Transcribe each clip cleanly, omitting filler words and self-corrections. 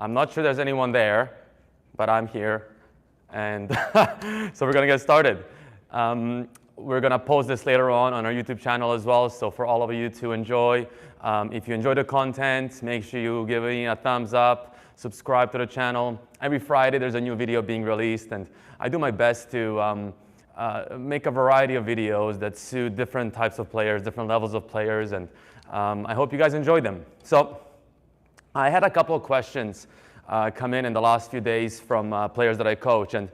I'm not sure there's anyone there, but I'm here. And so we're going to get started. We're going to post this later on our YouTube channel as well, so for all of you to enjoy. If you enjoy the content, make sure you give me a thumbs up, subscribe to the channel. Every Friday there's a new video being released, and I do my best to make a variety of videos that suit different types of players, different levels of players, and I hope you guys enjoy them. So I had a couple of questions come in the last few days from players that I coach, and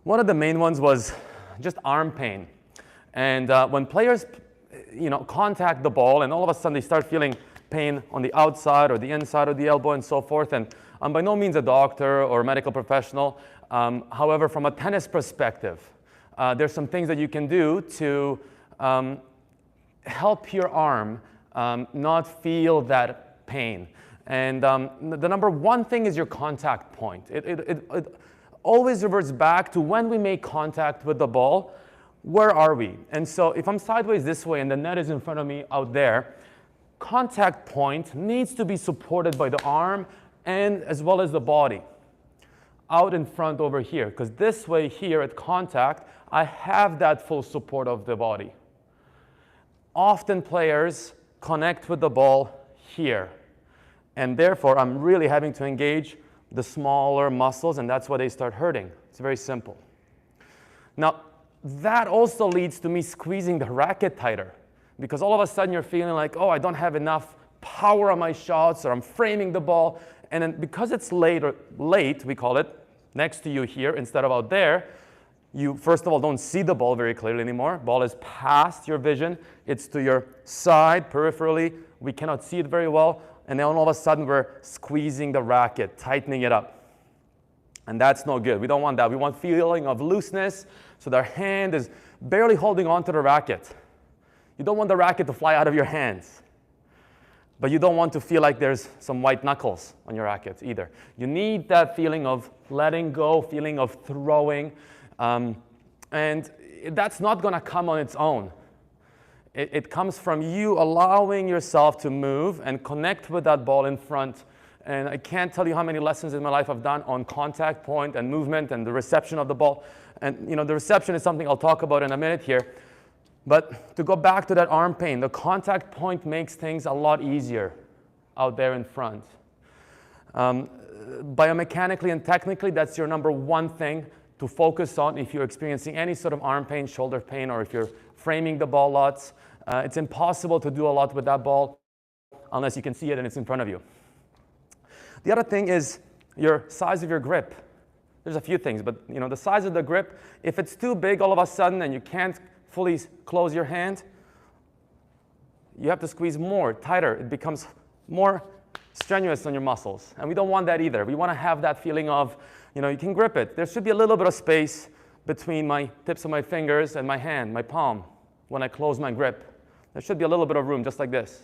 one of the main ones was just arm pain. And when players, contact the ball, and all of a sudden they start feeling pain on the outside or the inside of the elbow and so forth. And I'm by no means a doctor or a medical professional. However, from a tennis perspective, there's some things that you can do to help your arm not feel that pain. And the number one thing is your contact point. It always reverts back to when we make contact with the ball. Where are we? And so if I'm sideways this way and the net is in front of me out there, contact point needs to be supported by the arm and as well as the body out in front over here, because this way here at contact, I have that full support of the body. Often players connect with the ball here, and therefore I'm really having to engage the smaller muscles, and that's why they start hurting. It's very simple. Now, that also leads to me squeezing the racket tighter, because all of a sudden you're feeling like, oh, I don't have enough power on my shots, or I'm framing the ball. And then because it's late, we call it, next to you here instead of out there, you first of all don't see the ball very clearly anymore. Ball is past your vision. It's to your side, peripherally. We cannot see it very well. And then all of a sudden we're squeezing the racket, tightening it up. And that's no good. We don't want that. We want feeling of looseness, so their hand is barely holding onto the racket. You don't want the racket to fly out of your hands. But you don't want to feel like there's some white knuckles on your racket either. You need that feeling of letting go, feeling of throwing. And that's not going to come on its own. It comes from you allowing yourself to move and connect with that ball in front. And I can't tell you how many lessons in my life I've done on contact point and movement and the reception of the ball. And the reception is something I'll talk about in a minute here. But to go back to that arm pain, the contact point makes things a lot easier out there in front. Biomechanically and technically, that's your number one thing to focus on if you're experiencing any sort of arm pain, shoulder pain, or if you're framing the ball lots. It's impossible to do a lot with that ball unless you can see it and it's in front of you. The other thing is your size of your grip. There's a few things, but the size of the grip, if it's too big all of a sudden and you can't fully close your hand, you have to squeeze more, tighter. It becomes more strenuous on your muscles. And we don't want that either. We want to have that feeling of, you can grip it. There should be a little bit of space between my tips of my fingers and my hand, my palm, when I close my grip. There should be a little bit of room, just like this.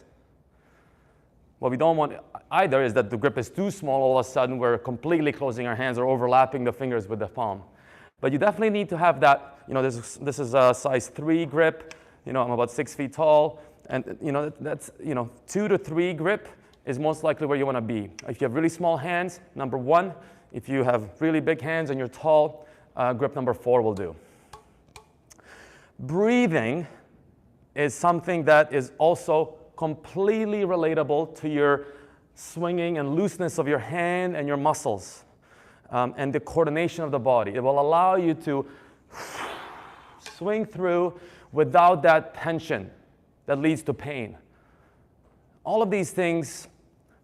What we don't want either is that the grip is too small, all of a sudden we're completely closing our hands or overlapping the fingers with the palm. But you definitely need to have that, this is a size 3 grip, I'm about 6 feet tall, and that's, 2 to 3 grip is most likely where you want to be. If you have really small hands, number 1. If you have really big hands and you're tall, grip number 4 will do. Breathing is something that is also completely relatable to your swinging and looseness of your hand and your muscles and the coordination of the body. It will allow you to swing through without that tension that leads to pain. All of these things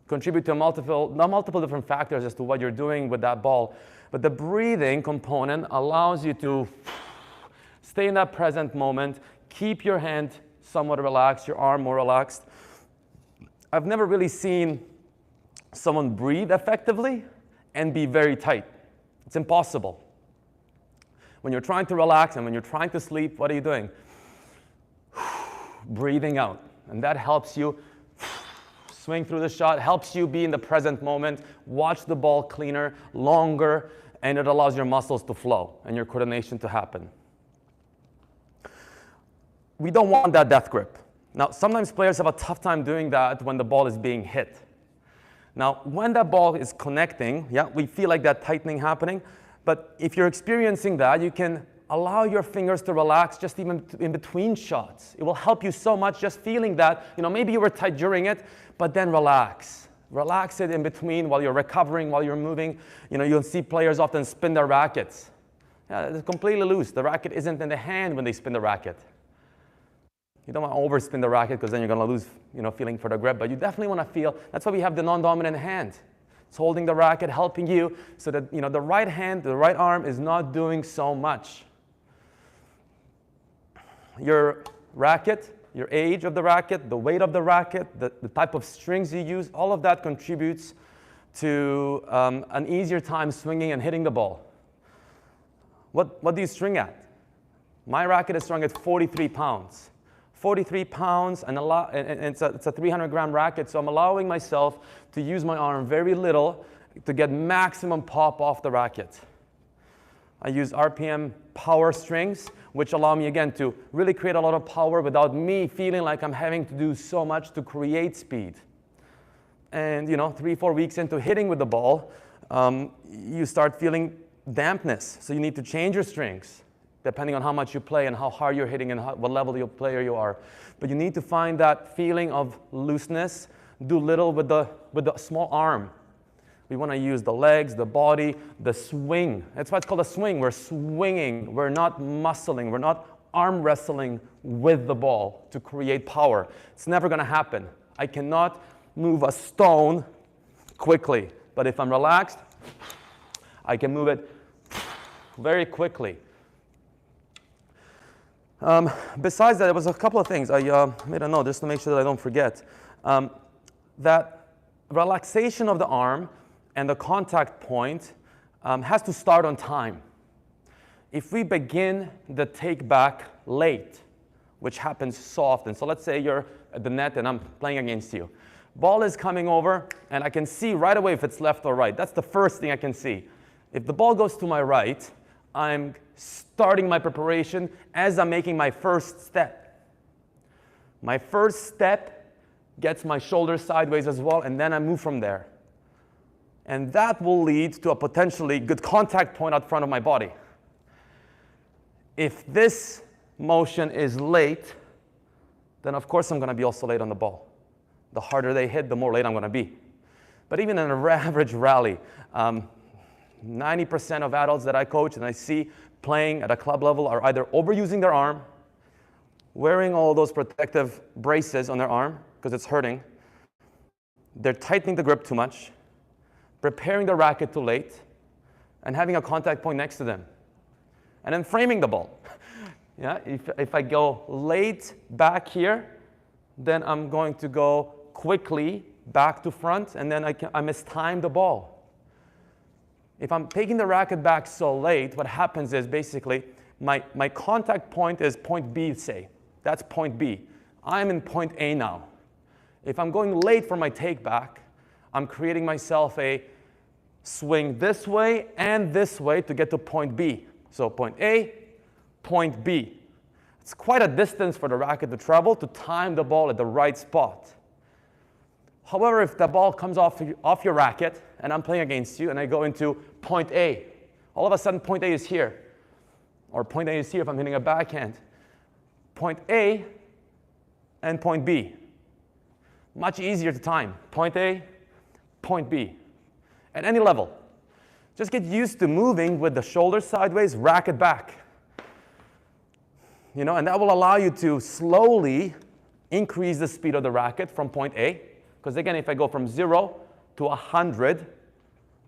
contribute to multiple different factors as to what you're doing with that ball. But the breathing component allows you to stay in that present moment, keep your hand somewhat relaxed, your arm more relaxed. I've never really seen someone breathe effectively and be very tight. It's impossible. When you're trying to relax and when you're trying to sleep, what are you doing? Breathing out. And that helps you swing through the shot, helps you be in the present moment, watch the ball cleaner, longer, and it allows your muscles to flow and your coordination to happen. We don't want that death grip. Now, sometimes players have a tough time doing that when the ball is being hit. Now, when that ball is connecting, yeah, we feel like that tightening happening. But if you're experiencing that, you can allow your fingers to relax just even in between shots. It will help you so much just feeling that, maybe you were tight during it, but then relax. Relax it in between while you're recovering, while you're moving. You'll see players often spin their rackets. Yeah, it's completely loose. The racket isn't in the hand when they spin the racket. You don't want to overspin the racket because then you're going to lose, feeling for the grip. But you definitely want to feel. That's why we have the non-dominant hand. It's holding the racket, helping you, so that the right hand, the right arm is not doing so much. Your racket, your age of the racket, the weight of the racket, the type of strings you use, all of that contributes to an easier time swinging and hitting the ball. What do you string at? My racket is strung at 43 pounds. 43 pounds, and it's a 300-gram racket, so I'm allowing myself to use my arm very little to get maximum pop off the racket. I use RPM power strings, which allow me, again, to really create a lot of power without me feeling like I'm having to do so much to create speed. And 3-4 weeks into hitting with the ball, you start feeling dampness, so you need to change your strings, depending on how much you play and how hard you're hitting and what level of player you are. But you need to find that feeling of looseness. Do little with the small arm. We want to use the legs, the body, the swing. That's why it's called a swing. We're swinging. We're not muscling. We're not arm wrestling with the ball to create power. It's never going to happen. I cannot move a stone quickly. But if I'm relaxed, I can move it very quickly. Besides that, there was a couple of things. I made a note just to make sure that I don't forget. That relaxation of the arm and the contact point has to start on time. If we begin the take back late, which happens so often. So let's say you're at the net and I'm playing against you. Ball is coming over, and I can see right away if it's left or right. That's the first thing I can see. If the ball goes to my right, I'm starting my preparation as I'm making my first step. My first step gets my shoulders sideways as well, and then I move from there. And that will lead to a potentially good contact point out front of my body. If this motion is late, then of course I'm going to be also late on the ball. The harder they hit, the more late I'm going to be. But even in an average rally, 90% of adults that I coach and I see playing at a club level are either overusing their arm, wearing all those protective braces on their arm because it's hurting, they're tightening the grip too much, preparing the racket too late, and having a contact point next to them, and then framing the ball. Yeah, if I go late back here, then I'm going to go quickly back to front, and then I mistime the ball. If I'm taking the racket back so late, what happens is basically my contact point is point B, say. That's point B. I'm in point A now. If I'm going late for my take back, I'm creating myself a swing this way and this way to get to point B. So point A, point B. It's quite a distance for the racket to travel to time the ball at the right spot. However, if the ball comes off your racket and I'm playing against you and I go into point A, all of a sudden point A is here. Or point A is here if I'm hitting a backhand. Point A and point B. Much easier to time. Point A, point B. At any level. Just get used to moving with the shoulder sideways, racket back. And that will allow you to slowly increase the speed of the racket from point A. Because again, if I go from 0 to 100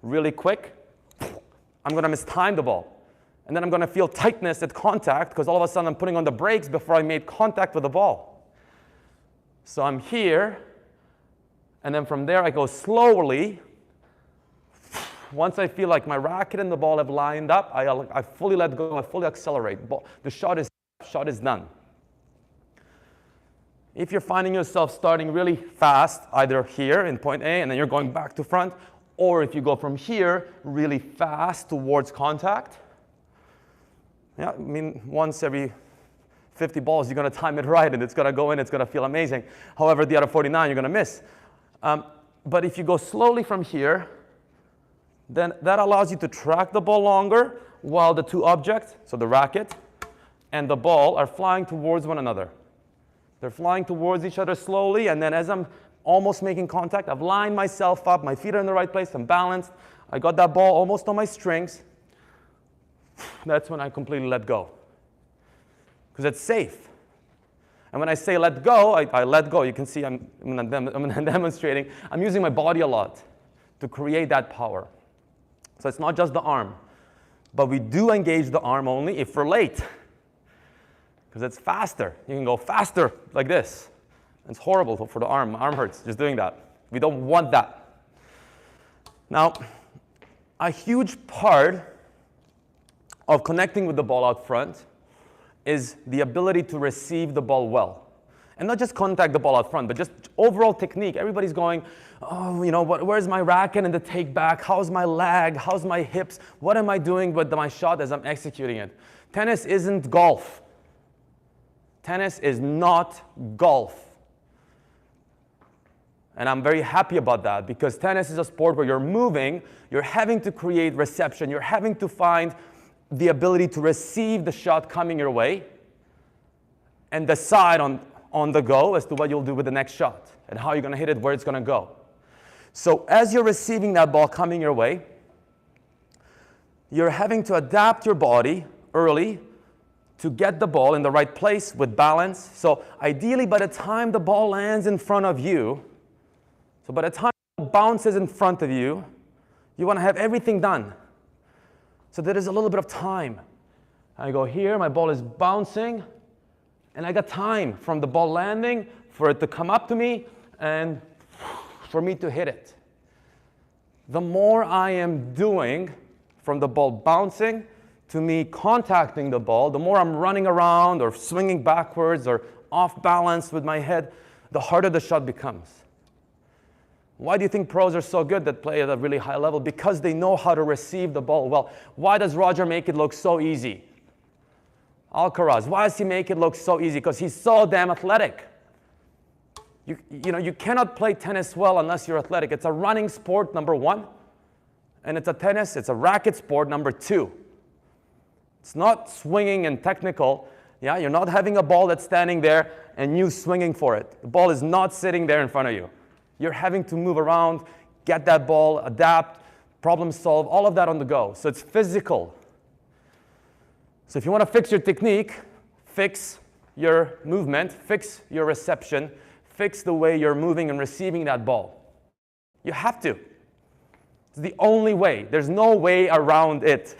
really quick, I'm going to mistime the ball. And then I'm going to feel tightness at contact because all of a sudden I'm putting on the brakes before I made contact with the ball. So I'm here, and then from there I go slowly. Once I feel like my racket and the ball have lined up, I fully let go, I fully accelerate. The shot is done. If you're finding yourself starting really fast, either here in point A and then you're going back to front, or if you go from here really fast towards contact, yeah, I mean, once every 50 balls, you're going to time it right, and it's going to go in, it's going to feel amazing. However, the other 49, you're going to miss. But if you go slowly from here, then that allows you to track the ball longer while the two objects, so the racket and the ball, are flying towards one another. They're flying towards each other slowly, and then as I'm almost making contact, I've lined myself up, my feet are in the right place, I'm balanced, I got that ball almost on my strings. That's when I completely let go, because it's safe. And when I say let go, I let go. You can see I'm demonstrating. I'm using my body a lot to create that power. So it's not just the arm. But we do engage the arm only if we're late, because it's faster. You can go faster like this. It's horrible for the arm. My arm hurts just doing that. We don't want that. Now, a huge part of connecting with the ball out front is the ability to receive the ball well. And not just contact the ball out front, but just overall technique. Everybody's going, oh, you know, where's my racket and the take back? How's my leg? How's my hips? What am I doing with my shot as I'm executing it? Tennis isn't golf. Tennis is not golf. And I'm very happy about that, because tennis is a sport where you're moving, you're having to create reception, you're having to find the ability to receive the shot coming your way and decide on the go as to what you'll do with the next shot and how you're going to hit it, where it's going to go. So as you're receiving that ball coming your way, you're having to adapt your body early to get the ball in the right place with balance. So ideally, by the time the ball lands in front of you, so by the time it bounces in front of you, you want to have everything done so there is a little bit of time. I go here, my ball is bouncing, and I got time from the ball landing for it to come up to me and for me to hit it. The more I am doing from the ball bouncing to me contacting the ball, the more I'm running around or swinging backwards or off balance with my head, the harder the shot becomes. Why do you think pros are so good that play at a really high level? Because they know how to receive the ball well. Why does Roger make it look so easy? Alcaraz, why does he make it look so easy? Because he's so damn athletic. You know, you cannot play tennis well unless you're athletic. It's a running sport, number one. And it's a racket sport, number two. It's not swinging and technical. Yeah, you're not having a ball that's standing there and you swinging for it. The ball is not sitting there in front of you. You're having to move around, get that ball, adapt, problem solve, all of that on the go. So it's physical. So if you want to fix your technique, fix your movement, fix your reception, fix the way you're moving and receiving that ball. You have to. It's the only way. There's no way around it.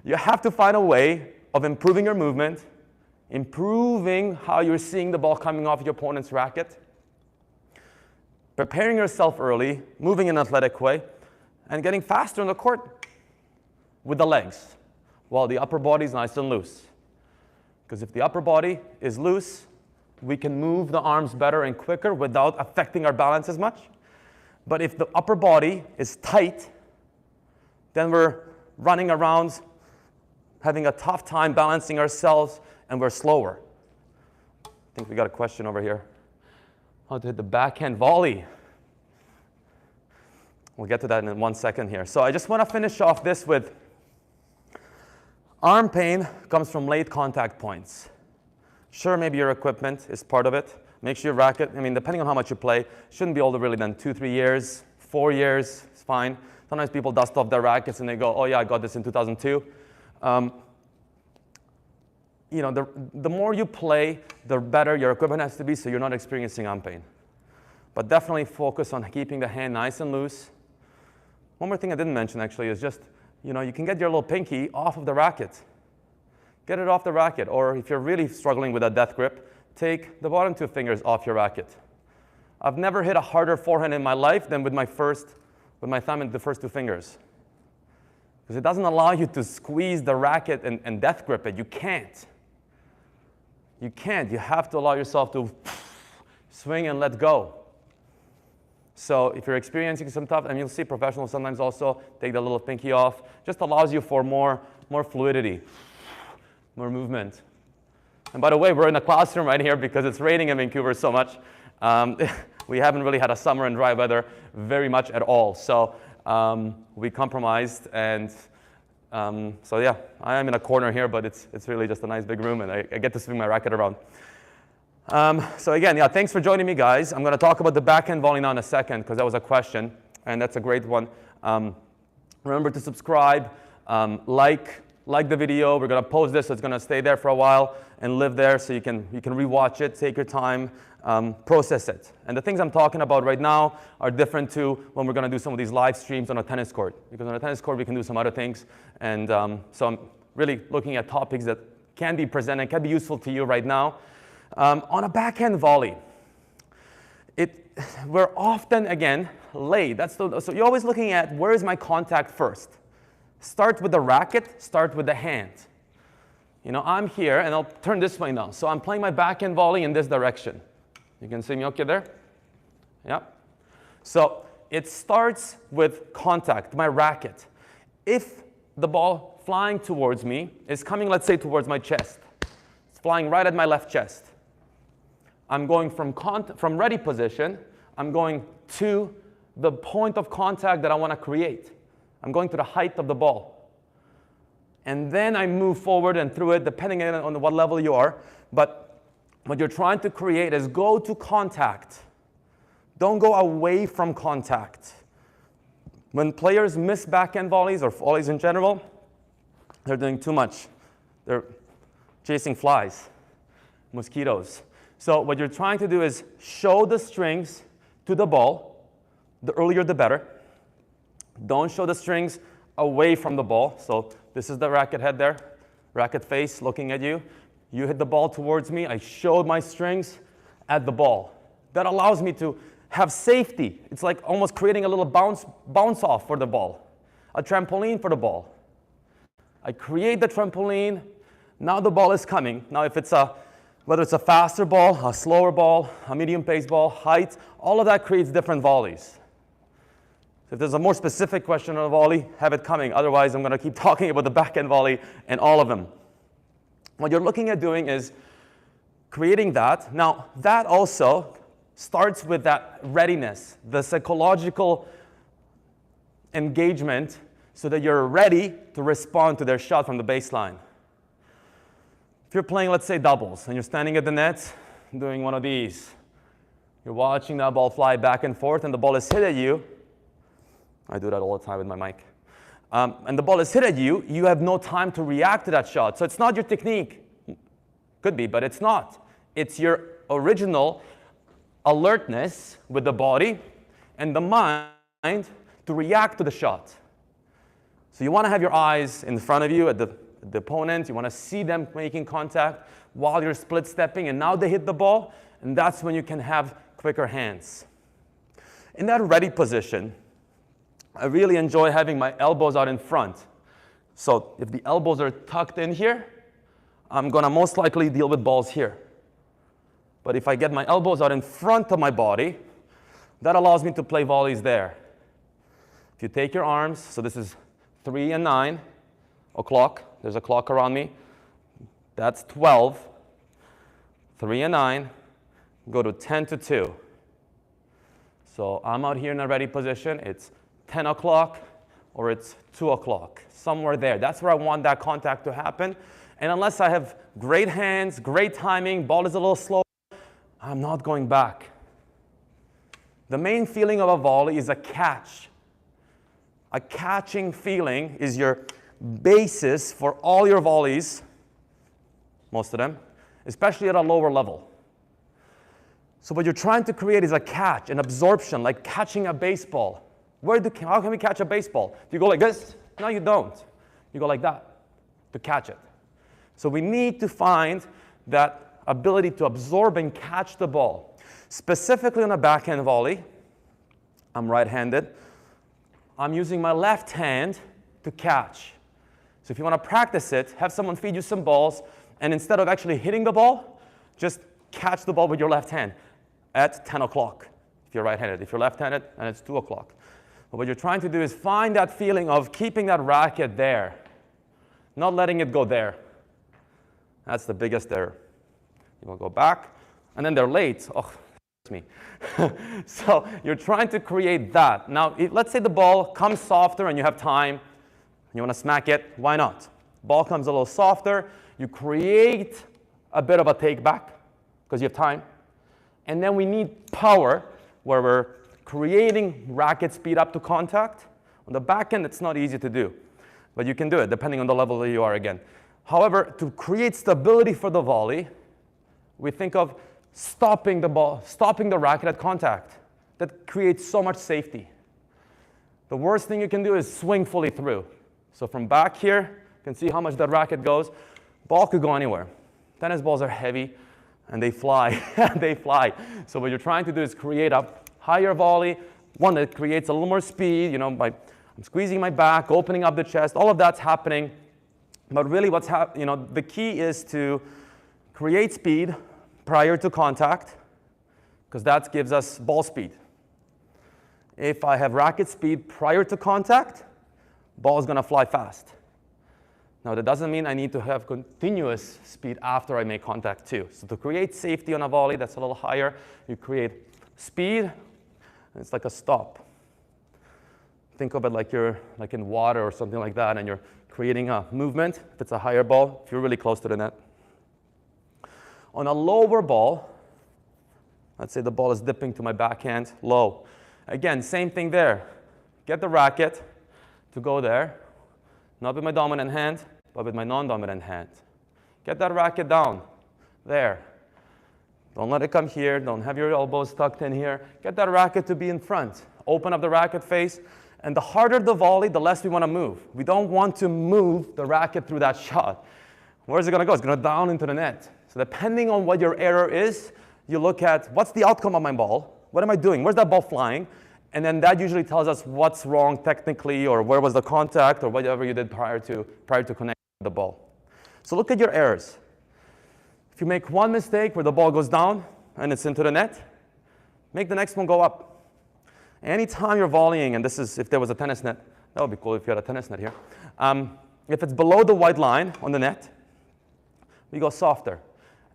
You have to find a way of improving your movement, improving how you're seeing the ball coming off your opponent's racket, preparing yourself early, moving in an athletic way, and getting faster on the court with the legs, while the upper body is nice and loose. Because if the upper body is loose, we can move the arms better and quicker without affecting our balance as much. But if the upper body is tight, then we're running around, having a tough time balancing ourselves, and we're slower. I think we got a question over here. How to hit the backhand volley. We'll get to that in 1 second here. So I just want to finish off this with arm pain comes from late contact points. Sure, maybe your equipment is part of it. Make sure your racket, I mean, depending on how much you play, shouldn't be older really than 2-3 years, 4 years, it's fine. Sometimes people dust off their rackets and they go, oh yeah, I got this in 2002. You know, the more you play, the better your equipment has to be so you're not experiencing arm pain. But definitely focus on keeping the hand nice and loose. One more thing I didn't mention actually is just, you know, you can get your little pinky off of the racket. Get it off the racket. Or if you're really struggling with a death grip, take the bottom 2 fingers off your racket. I've never hit a harder forehand in my life than with my thumb and the first 2 fingers. Because it doesn't allow you to squeeze the racket and death grip it. You can't. You can't. You have to allow yourself to swing and let go. So if you're experiencing some tough, and you'll see professionals sometimes also take the little pinky off, just allows you for more fluidity, more movement. And by the way, we're in a classroom right here because it's raining in Vancouver so much. we haven't really had a summer and dry weather very much at all. So we compromised, and so yeah, I am in a corner here, but it's really just a nice big room, and I get to swing my racket around. So again, yeah, thanks for joining me, guys. I'm going to talk about the backhand volley now in a second, because that was a question, and that's a great one. Remember to subscribe, like the video. We're going to post this, so it's going to stay there for a while and live there, so you can rewatch it, take your time, process it. And the things I'm talking about right now are different to when we're going to do some of these live streams on a tennis court, because on a tennis court we can do some other things. And so I'm really looking at topics that can be presented, can be useful to you right now. On a backhand volley, we're often, again, late. So you're always looking at, where is my contact first? Start with the racket, start with the hand. You know, I'm here, and I'll turn this way now. So I'm playing my backhand volley in this direction. You can see me okay there? Yeah. So it starts with contact, my racket. If the ball flying towards me is coming, let's say, towards my chest, it's flying right at my left chest, I'm going from ready position, I'm going to the point of contact that I want to create. I'm going to the height of the ball. And then I move forward and through it, depending on what level you are. But what you're trying to create is go to contact. Don't go away from contact. When players miss backhand volleys, or volleys in general, they're doing too much. They're chasing flies, mosquitoes. So what you're trying to do is show the strings to the ball. The earlier, the better. Don't show the strings away from the ball. So this is the racket head there, racket face looking at you. You hit the ball towards me. I showed my strings at the ball. That allows me to have safety. It's like almost creating a little bounce off for the ball, a trampoline for the ball. I create the trampoline. Now the ball is coming. Now if it's whether it's a faster ball, a slower ball, a medium pace ball, height, all of that creates different volleys. So if there's a more specific question on a volley, have it coming. Otherwise, I'm going to keep talking about the backhand volley and all of them. What you're looking at doing is creating that. Now, that also starts with that readiness, the psychological engagement, so that you're ready to respond to their shot from the baseline. If you're playing, let's say, doubles, and you're standing at the net, doing one of these, you're watching that ball fly back and forth, and the ball is hit at you. I do that all the time with my mic. And the ball is hit at you, you have no time to react to that shot. So it's not your technique. Could be, but it's not. It's your original alertness with the body and the mind to react to the shot. So you want to have your eyes in front of you at the opponent. You want to see them making contact while you're split stepping, and now they hit the ball, and that's when you can have quicker hands. In that ready position, I really enjoy having my elbows out in front. So if the elbows are tucked in here, I'm going to most likely deal with balls here. But if I get my elbows out in front of my body, that allows me to play volleys there. If you take your arms, so this is 3 and 9 o'clock. There's a clock around me. That's 12. 3 and 9. Go to 10 to 2. So I'm out here in a ready position. It's 10 o'clock or it's 2 o'clock, somewhere there. That's where I want that contact to happen. And unless I have great hands, great timing, ball is a little slow, I'm not going back. The main feeling of a volley is a catch. A catching feeling is your basis for all your volleys, most of them, especially at a lower level. So what you're trying to create is a catch, an absorption, like catching a baseball. How can we catch a baseball? Do you go like this? No, you don't. You go like that to catch it. So we need to find that ability to absorb and catch the ball. Specifically on a backhand volley, I'm right-handed. I'm using my left hand to catch. So if you want to practice it, have someone feed you some balls, and instead of actually hitting the ball, just catch the ball with your left hand at 10 o'clock if you're right-handed. If you're left-handed, and it's 2 o'clock. But what you're trying to do is find that feeling of keeping that racket there, not letting it go there. That's the biggest error. You want to go back, and then they're late. Oh, me. So you're trying to create that. Now, let's say the ball comes softer and you have time. You want to smack it. Why not? Ball comes a little softer. You create a bit of a take back because you have time. And then we need power where we're creating racket speed up to contact. On the back end, it's not easy to do. But you can do it depending on the level that you are again. However, to create stability for the volley, we think of stopping the ball, stopping the racket at contact. That creates so much safety. The worst thing you can do is swing fully through. So from back here, you can see how much that racket goes. Ball could go anywhere. Tennis balls are heavy and they fly. They fly. So what you're trying to do is create a higher volley, one that creates a little more speed. You know, I'm squeezing my back, opening up the chest. All of that's happening. But really what's the key is to create speed prior to contact, because that gives us ball speed. If I have racket speed prior to contact, ball is going to fly fast. Now, that doesn't mean I need to have continuous speed after I make contact too. So to create safety on a volley that's a little higher, you create speed, and it's like a stop. Think of it like you're like in water or something like that, and you're creating a movement. If it's a higher ball, if you're really close to the net. On a lower ball, let's say the ball is dipping to my backhand, low. Again, same thing there. Get the racket to go there, not with my dominant hand, but with my non-dominant hand. Get that racket down, there. Don't let it come here. Don't have your elbows tucked in here. Get that racket to be in front. Open up the racket face. And the harder the volley, the less we want to move. We don't want to move the racket through that shot. Where's it going to go? It's going to down into the net. So depending on what your error is, you look at what's the outcome of my ball? What am I doing? Where's that ball flying? And then that usually tells us what's wrong technically, or where was the contact, or whatever you did prior to connecting the ball. So look at your errors. If you make one mistake where the ball goes down and it's into the net, make the next one go up. Anytime you're volleying, and this is if there was a tennis net, that would be cool if you had a tennis net here. If it's below the white line on the net, we go softer.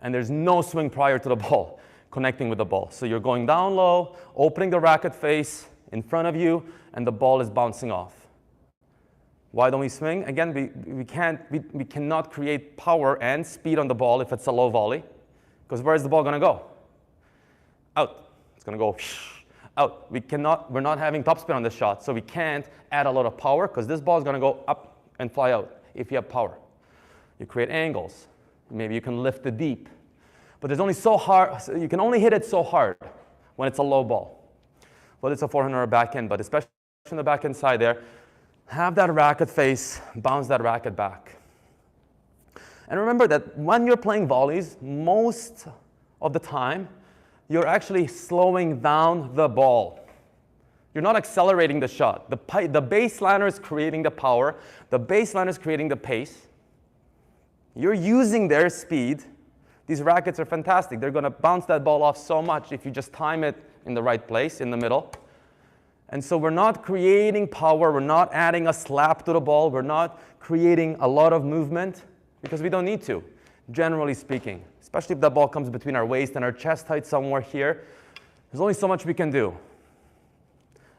And there's no swing prior to the ball, connecting with the ball. So you're going down low, opening the racket face in front of you, and the ball is bouncing off. Why don't we swing? Again, we cannot create power and speed on the ball if it's a low volley, because where is the ball going to go? Out. It's going to go out. We're not having topspin on this shot, so we can't add a lot of power, because this ball is going to go up and fly out if you have power. You create angles. Maybe you can lift it deep. But there's only so hard, you can only hit it so hard when it's a low ball. Whether it's a forehand or a backhand, but especially on the backhand side there, have that racket face, bounce that racket back. And remember that when you're playing volleys, most of the time, you're actually slowing down the ball. You're not accelerating the shot. The baseliner is creating the power. The baseliner is creating the pace. You're using their speed. These rackets are fantastic. They're going to bounce that ball off so much if you just time it in the right place, in the middle. And so we're not creating power. We're not adding a slap to the ball. We're not creating a lot of movement because we don't need to, generally speaking. Especially if that ball comes between our waist and our chest height somewhere here. There's only so much we can do.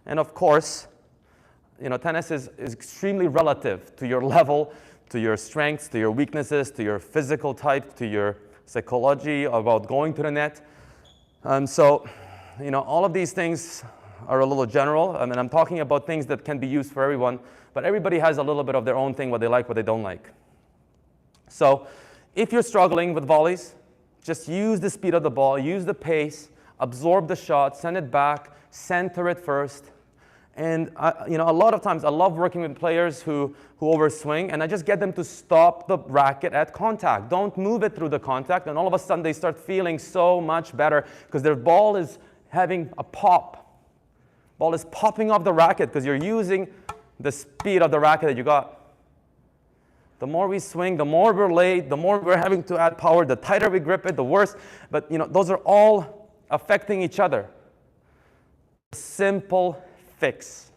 And of course, tennis is extremely relative to your level, to your strengths, to your weaknesses, to your physical type, to your psychology about going to the net. So, all of these things are a little general. I mean, I'm talking about things that can be used for everyone, but everybody has a little bit of their own thing, what they like, what they don't like. So if you're struggling with volleys, just use the speed of the ball, use the pace, absorb the shot, send it back, center it first. And a lot of times I love working with players who overswing, and I just get them to stop the racket at contact. Don't move it through the contact, and all of a sudden they start feeling so much better because their ball is having a pop. Ball is popping off the racket because you're using the speed of the racket that you got. The more we swing, the more we're late, the more we're having to add power, the tighter we grip it, the worse. But those are all affecting each other. Simple fix.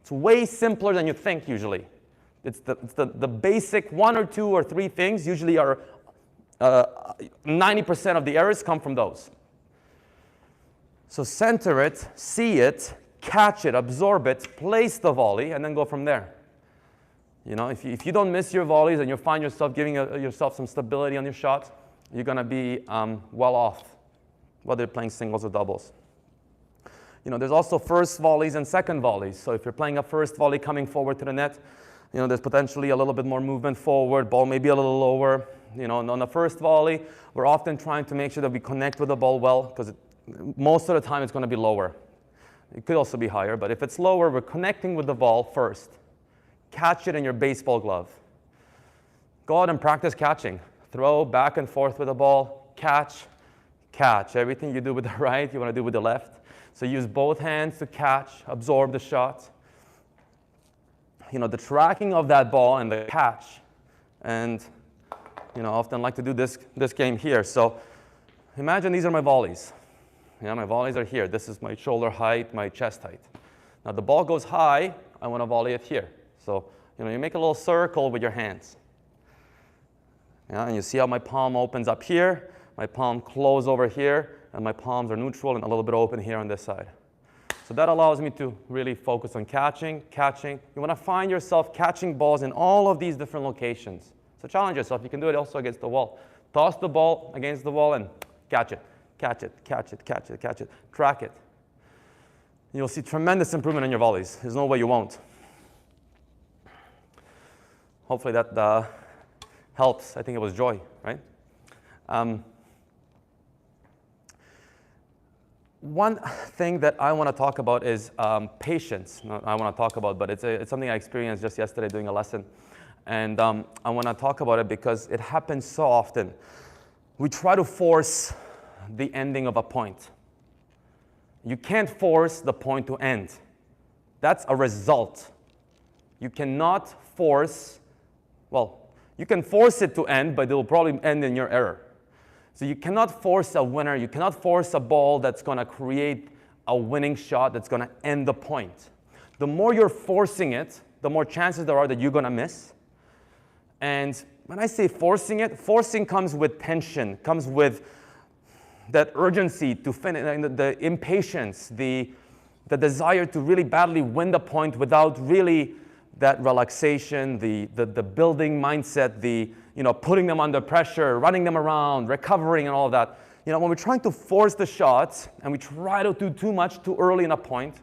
It's way simpler than you think usually. It's the basic 1 or 2 or 3 things usually are 90% of the errors come from those. So center it, see it, catch it, absorb it, place the volley, and then go from there. You know, if you don't miss your volleys and you find yourself giving yourself some stability on your shot, you're going to be well off, whether you're playing singles or doubles. You know, there's also first volleys and second volleys. So if you're playing a first volley coming forward to the net, you know, there's potentially a little bit more movement forward, ball maybe a little lower. You know, and on the first volley, we're often trying to make sure that we connect with the ball well, because most of the time it's going to be lower. It could also be higher, but if it's lower, we're connecting with the ball first. Catch it in your baseball glove. Go out and practice catching. Throw back and forth with the ball, catch, catch. Everything you do with the right, you want to do with the left. So use both hands to catch, absorb the shot. You know, the tracking of that ball and the catch. And, you know, I often like to do this game here. So imagine these are my volleys. Yeah, my volleys are here. This is my shoulder height, my chest height. Now the ball goes high, I want to volley it here. So, you know, you make a little circle with your hands. Yeah, and you see how my palm opens up here, my palm closes over here, and my palms are neutral and a little bit open here on this side. So that allows me to really focus on catching, catching. You want to find yourself catching balls in all of these different locations. So challenge yourself. You can do it also against the wall. Toss the ball against the wall and catch it, catch it, catch it, catch it, catch it. Track it. You'll see tremendous improvement in your volleys. There's no way you won't. Hopefully that helps. I think it was joy, right? One thing that I want to talk about is patience. I want to talk about, but it's something I experienced just yesterday doing a lesson. And I want to talk about it because it happens so often. We try to force the ending of a point. You can't force the point to end. That's a result. You cannot force, well, you can force it to end, but it will probably end in your error. So you cannot force a winner. You cannot force a ball that's going to create a winning shot that's going to end the point. The more you're forcing it, the more chances there are that you're going to miss. And when I say forcing it, forcing comes with tension, comes with that urgency to finish, the impatience, the desire to really badly win the point without really that relaxation, the building mindset, the putting them under pressure, running them around, recovering and all of that. You know, when we're trying to force the shots and we try to do too much too early in a point,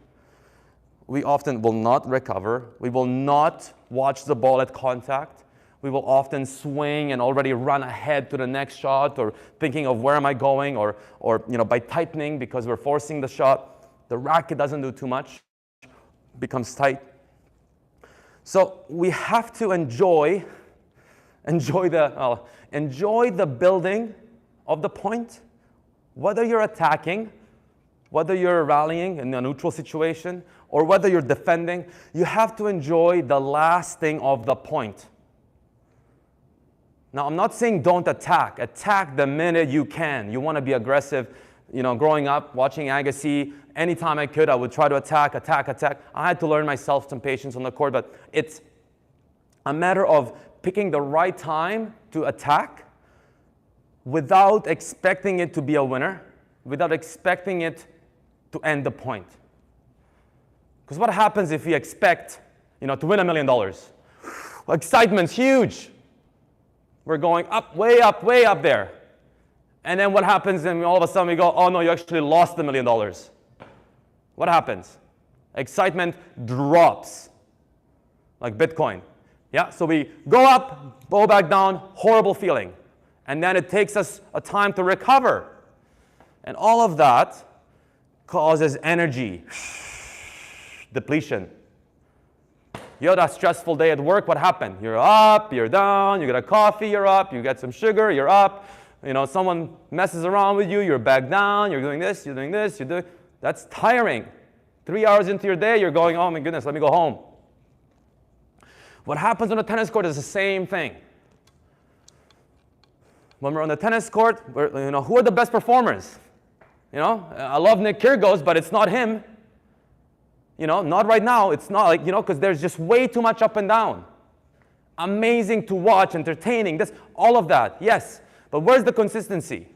we often will not recover. We will not watch the ball at contact. We will often swing and already run ahead to the next shot, or thinking of where am I going, or by tightening because we're forcing the shot. The racket doesn't do too much, becomes tight. So we have to enjoy the building of the point, whether you're attacking, whether you're rallying in a neutral situation, or whether you're defending. You have to enjoy the lasting of the point. Now, I'm not saying don't attack. Attack the minute you can. You want to be aggressive. Growing up, watching Agassi, anytime I could, I would try to attack. I had to learn myself some patience on the court, but it's a matter of picking the right time to attack without expecting it to be a winner, without expecting it to end the point. Because what happens if we expect, to win $1 million? Excitement's huge. We're going up, way up there. And then what happens? And all of a sudden we go, oh no, you actually lost $1 million. What happens? Excitement drops, like Bitcoin. Yeah, so we go up, go back down, horrible feeling. And then it takes us a time to recover. And all of that causes energy depletion. You had a stressful day at work, what happened? You're up, you're down, you get a coffee, you're up, you get some sugar, you're up. Someone messes around with you, you're back down, you're doing this, you're doing this, that's tiring. 3 hours into your day, you're going, oh my goodness, let me go home. What happens on the tennis court is the same thing. When we're on the tennis court, who are the best performers? I love Nick Kyrgios, but it's not him. Not right now. It's not like, because there's just way too much up and down. Amazing to watch, entertaining, all of that, yes. But where's the consistency?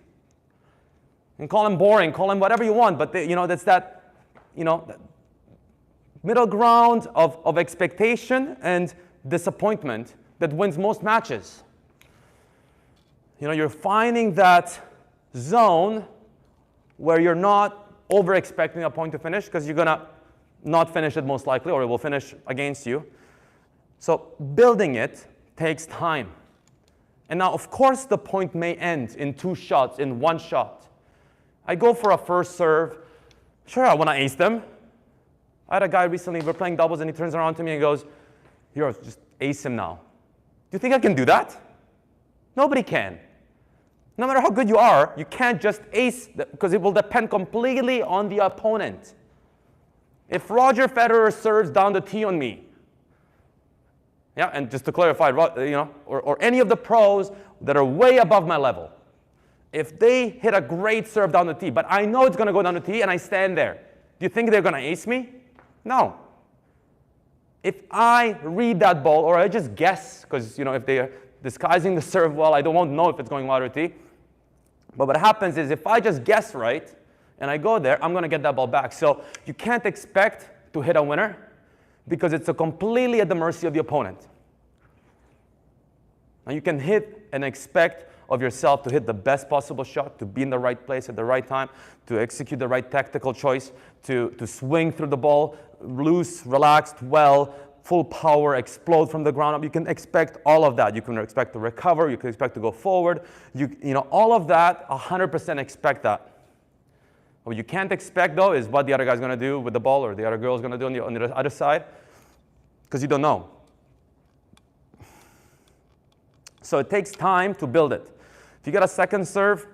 And call them boring, call them whatever you want, but that's that, that middle ground of expectation and disappointment that wins most matches. You're finding that zone where you're not over expecting a point to finish, because you're gonna not finish it most likely, or it will finish against you. So building it takes time. And now, of course, the point may end in 2 shots, in 1 shot. I go for a first serve. Sure, I want to ace them. I had a guy recently, we're playing doubles, and he turns around to me and goes, Uros, just ace him now. Do you think I can do that? Nobody can. No matter how good you are, you can't just ace, because it will depend completely on the opponent. If Roger Federer serves down the tee on me, yeah, and just to clarify, or any of the pros that are way above my level, if they hit a great serve down the tee, but I know it's going to go down the tee and I stand there, do you think they're going to ace me? No. If I read that ball, or I just guess, because if they are disguising the serve well, I won't know if it's going wide or tee. But what happens is, if I just guess right and I go there, I'm going to get that ball back. So you can't expect to hit a winner, because it's completely at the mercy of the opponent. Now you can hit and expect of yourself to hit the best possible shot, to be in the right place at the right time, to execute the right tactical choice, to swing through the ball, loose, relaxed, well, full power, explode from the ground up. You can expect all of that. You can expect to recover. You can expect to go forward. All of that, 100% expect that. What you can't expect, though, is what the other guy's going to do with the ball, or the other girl's going to do on the other side, because you don't know. So it takes time to build it. If you get a second serve,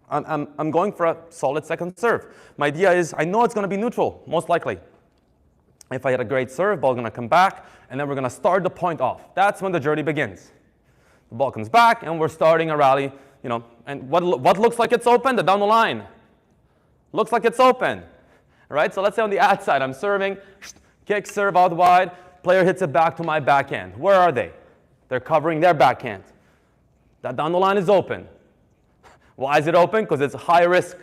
I'm going for a solid second serve. My idea is, I know it's going to be neutral, most likely. If I hit a great serve, ball's going to come back, and then we're going to start the point off. That's when the journey begins. The ball comes back, and we're starting a rally. And what looks like it's open? The down the line. Looks like it's open, right? So let's say on the ad side, I'm serving, kick, serve out wide, player hits it back to my backhand. Where are they? They're covering their backhand. That down the line is open. Why is it open? Because it's high risk.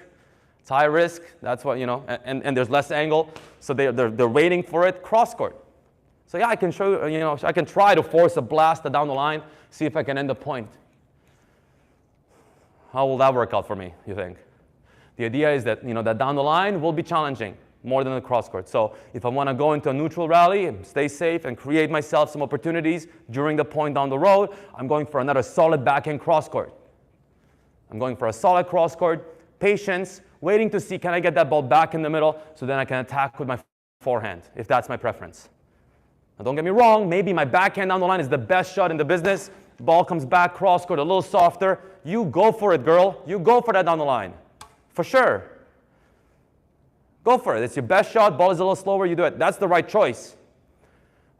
It's high risk. That's what, and there's less angle. So they're waiting for it cross court. So yeah, I can show you, I can try to force a blast down the line, see if I can end the point. How will that work out for me, you think? The idea is that, that down the line will be challenging more than the cross court. So if I want to go into a neutral rally and stay safe and create myself some opportunities during the point down the road, I'm going for another solid backhand cross court. I'm going for a solid cross court, patience, waiting to see, can I get that ball back in the middle so then I can attack with my forehand, if that's my preference. Now don't get me wrong, maybe my backhand down the line is the best shot in the business. Ball comes back, cross court, a little softer. You go for it, girl. You go for that down the line. For sure. Go for it. It's your best shot. Ball is a little slower. You do it. That's the right choice.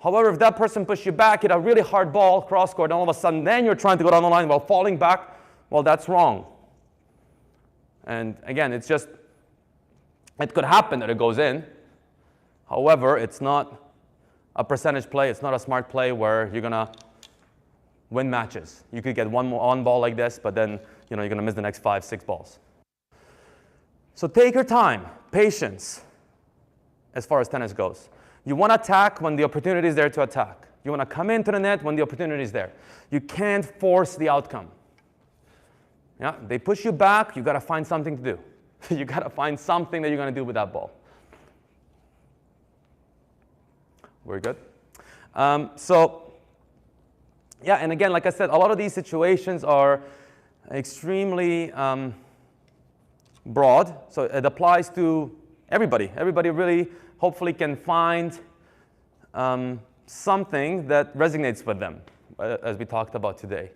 However, if that person pushes you back, hit a really hard ball, cross court, and all of a sudden then you're trying to go down the line while falling back, well, that's wrong. And again, it could happen that it goes in. However, it's not a percentage play. It's not a smart play where you're going to win matches. You could get one ball like this, but then you're going to miss the next 5, 6 balls. So take your time, patience, as far as tennis goes. You want to attack when the opportunity is there to attack. You want to come into the net when the opportunity is there. You can't force the outcome. Yeah, they push you back, you got to find something to do. You got to find something that you're going to do with that ball. Very good. Yeah, and again, like I said, a lot of these situations are extremely broad, so it applies to everybody. Everybody really, hopefully, can find something that resonates with them, as we talked about today.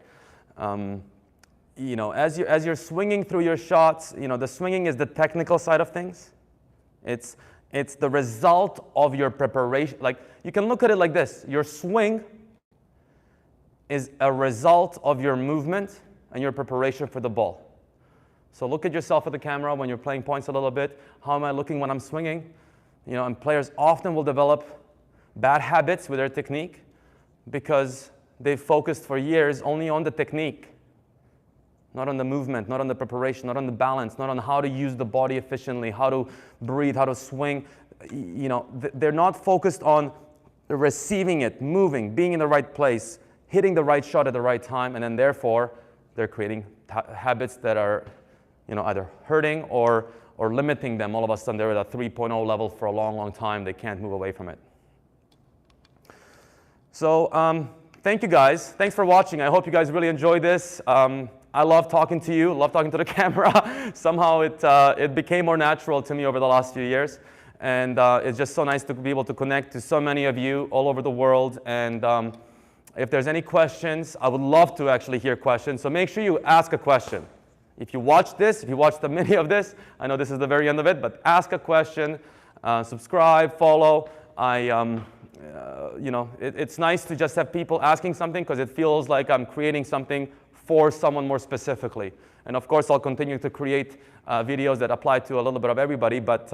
As you're swinging through your shots, the swinging is the technical side of things. It's the result of your preparation. Like, you can look at it like this. Your swing is a result of your movement and your preparation for the ball. So look at yourself at the camera when you're playing points a little bit. How am I looking when I'm swinging? And players often will develop bad habits with their technique because they've focused for years only on the technique, not on the movement, not on the preparation, not on the balance, not on how to use the body efficiently, how to breathe, how to swing. You know, they're not focused on receiving it, moving, being in the right place, hitting the right shot at the right time, and then therefore they're creating habits that are, you know, either hurting or limiting them. All of a sudden they're at a 3.0 level for a long, long time. They can't move away from it. So thank you guys. Thanks for watching. I hope you guys really enjoyed this. I love talking to you, love talking to the camera. Somehow it became more natural to me over the last few years. And it's just so nice to be able to connect to so many of you all over the world. And if there's any questions, I would love to actually hear questions. So make sure you ask a question. If you watch this, if you watch the mini of this, I know this is the very end of it, but ask a question, subscribe, follow. You know, it's nice to just have people asking something because it feels like I'm creating something for someone more specifically. And of course, I'll continue to create videos that apply to a little bit of everybody, but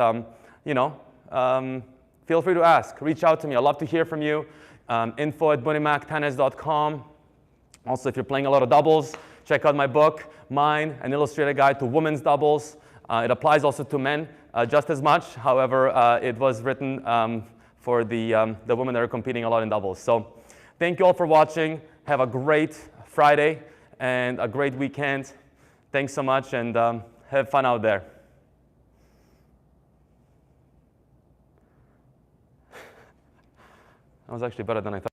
you know, feel free to ask. Reach out to me. I'd love to hear from you. info@budimactennis.com. Also, if you're playing a lot of doubles, check out my book, mine, An Illustrated Guide to Women's Doubles. It applies also to men just as much. However, it was written for the women that are competing a lot in doubles. So thank you all for watching. Have a great Friday and a great weekend. Thanks so much, and have fun out there. That was actually better than I thought.